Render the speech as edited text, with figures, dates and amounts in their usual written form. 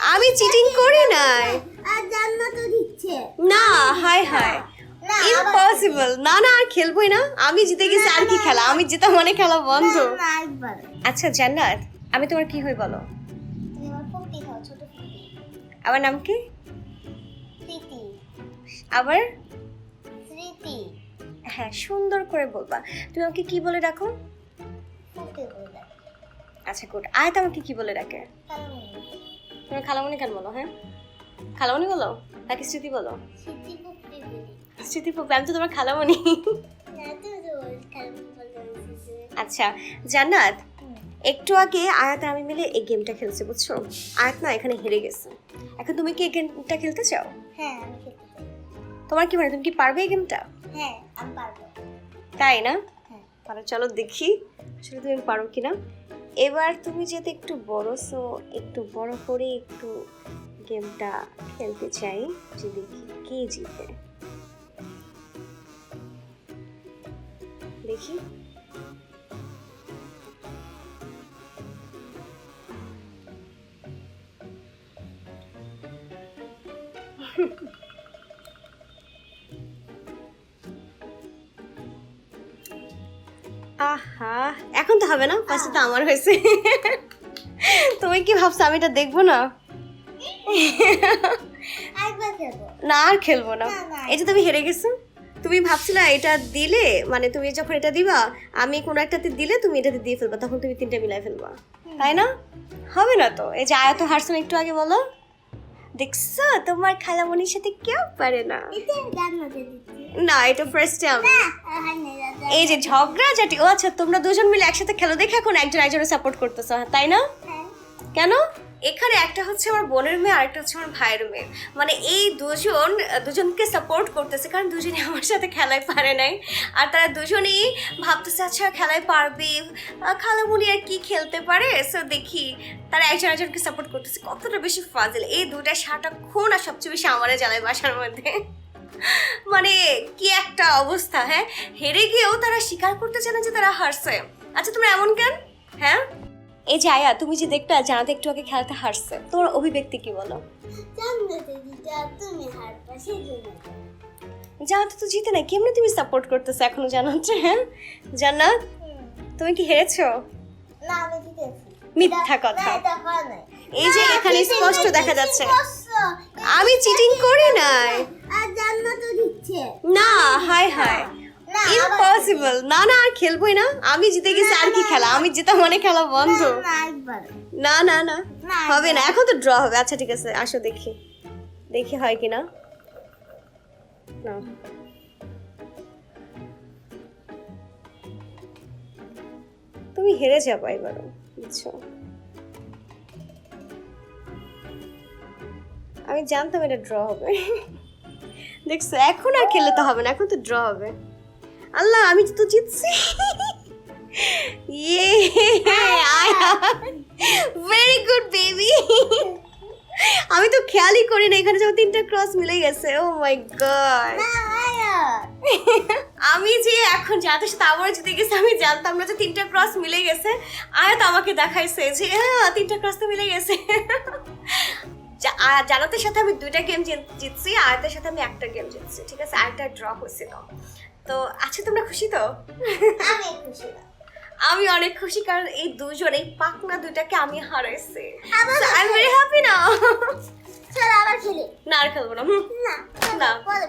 আমি চিটিং করি নাই। আর জান্নাত দিচ্ছে না, হাই হাই, ইম্পসিবল। না না, আর খেলবোই না। আমি জিতে গেছি, আর কি খেলা? আমি জিতা মানে খেলা বন্ধ। না একবার আচ্ছা জান্নাত, আমি তোমার কি হই বলো? তুমি আমার ফুপি হও, ছোট ফুপি। আমার নাম কি? প্রীতি। আবার? স্মৃতি। হ্যাঁ, সুন্দর করে বলবা। তুমি আমাকে কি বলে ডাকো? ফুপি বলে ডাকে। আচ্ছা গুড। আয়াত আমাকে কি বলে ডাকে? খালামণি। তুমি খালামণি কেন বলো? হ্যাঁ, খালামণি বলো নাকি স্মৃতি বলো? স্মৃতি ফুপি বলি। স্মৃতি ফুপি, আমি তো তোমার খালামণি। না তুমি তো খালামণি বলতে বলছিস। আচ্ছা জান্নাত, একটু আগে আয়াত আর আমি মিলে এই গেমটা খেলছি, বুঝছো? আয়াত না এখানে হেরে গেছে। এখন তুমি কি এই গেমটা খেলতে চাও? হ্যাঁ আমি খেতে চাই। তোমার কি মনে হয়, তুমি কি পারবে এই গেমটা? হ্যাঁ আমি পারবো। তাই না? হ্যাঁ। তাহলে চলো দেখি আসলে তুমি পারো কিনা। এবার তুমি যেহেতু একটু বড়, সো একটু বড় করে একটু গেমটা খেলতে চাই, যে দেখি কে জিতে। দেখি আহা, এখন তো হবে না, ফার্স্টে তো আমার হয়েছে। তুমি কি ভাবছো আমি এটা দেখবো না? একবার খেলবো। না, আর খেলবো না। না, না। এটা তুমি হেরে গেছো। তুমি ভাবছিলা এটা দিলে, মানে তুমি যখন এটা দিবা, আমি কোনো একটাতে দিলে তুমি এটাতে দিয়ে ফেলবা, তখন তুমি তিনটা মিলাই ফেলবা, তাই না? হবে না তো। এই যে আয়াত হারসন একটু আগে বলো, দেখছো তোমার খালামণির সাথে কেউ পারে না। এটা জান্নাত দিচ্ছে। না, এটা ফার্স্টে আমি। হ্যাঁ না এই যে ঝগড়াঝাটি, ও আচ্ছা তোমরা দুজন মিলে একসাথে খেলো দেখে এখন একজন একজনের সাপোর্ট করতেছো, তাই না? হ্যাঁ। কেন? এখানে একটা হচ্ছে আমার বোনের মেয়ে, আরেকটা হচ্ছে আমার ভাইয়ের মেয়ে। মানে এই দুজনকে সাপোর্ট করতেছে, কারণ দুজনই আমার সাথে খেলায় পারে নাই। আর তারা দুজনেই ভাবতেছে আচ্ছা খেলায় পারবে, খালামুনি আর কি খেলতে পারে, সো দেখি। তারা একজন একজনকে সাপোর্ট করতেছে। কতটা বেশি ফাজিল এই দুটা, সারাক্ষণ আর সবচেয়ে বেশি আমারে জ্বালায় বাসার মধ্যে। মানে কি একটা অবস্থা। হ্যাঁ, হেরে গিয়েও তারা স্বীকার করতে চায় না যে তারা হারছে। আচ্ছা তোমরা এমন কেন? হ্যাঁ, এই যে আয়া, তুমি যে দেখতে জানাতে একটু আগে খেলাতে হারছে, তোমার অভিব্যক্তি কি বলো? জান্নাত দিচ্ছে আর তুমি হারবা সেই জন্য। জানাতে তো জিতে না, কেমনে তুমি সাপোর্ট করতেছো এখনো জানাতে? হ্যাঁ জান্নাত, তুমি কি হেরেছো? না আমি জিতেছি। মিথ্যা কথা। না এটা হয় নাই। এই যে না, এখানে cheating স্পষ্ট করছি, দেখা যাচ্ছে। করছো। আমি চিটিং করি নাই। আর জান্নাত দিচ্ছে। না, হাই হাই, না ইম্পসিবল। না না, আর খেলবোই না। আমি জিতে গেছি, আর কি খেলা? আমি জিতা মানে খেলা বন্ধ। না একবার না না না, না, হবে না, এখন তো ড্র হবে। আচ্ছা ঠিক আছে, আসো দেখি, দেখি হয় কিনা। না, তুমি হেরে যাবো এবারও, বুঝছো? আমি জানতাম এটা ড্র হবে। দেখছো, এখন আর খেললে তো হবে না, এখন তো ড্র হবে। আল্লাহ, আমি তো জিতছি। ইয়ে, ভেরি গুড বেবি। আমি তো খেয়ালই করি না, এখানে যখন তিনটা ক্রস মিলে গেছে। ও মাই গড, না আয়া আমি যে এখন যাদের সাথে আবারও জিতে গেছি, আমি জানতাম না যে তিনটা ক্রস মিলে গেছে। আয়াত আমাকে দেখাইছে যে হ্যাঁ তিনটা ক্রস তো মিলে গেছে। জানাতের সাথে আমি দুইটা গেম জিতছি, আয়াতের সাথে আমি একটা গেম জিতছি, ঠিক আছে? আরেকটা ড্র হয়েছিল। তো আচ্ছা, তোমরা খুশি তো? আমি খুশি না। আমি অনেক খুশি, কারণ এই দুজন, এই পাকনা দুইটাকে আমি হারাইছি। আবার আই এম ভেরি হ্যাপি নাও। চল আবার খেলি। না, আর খেলবো না। না না। পরে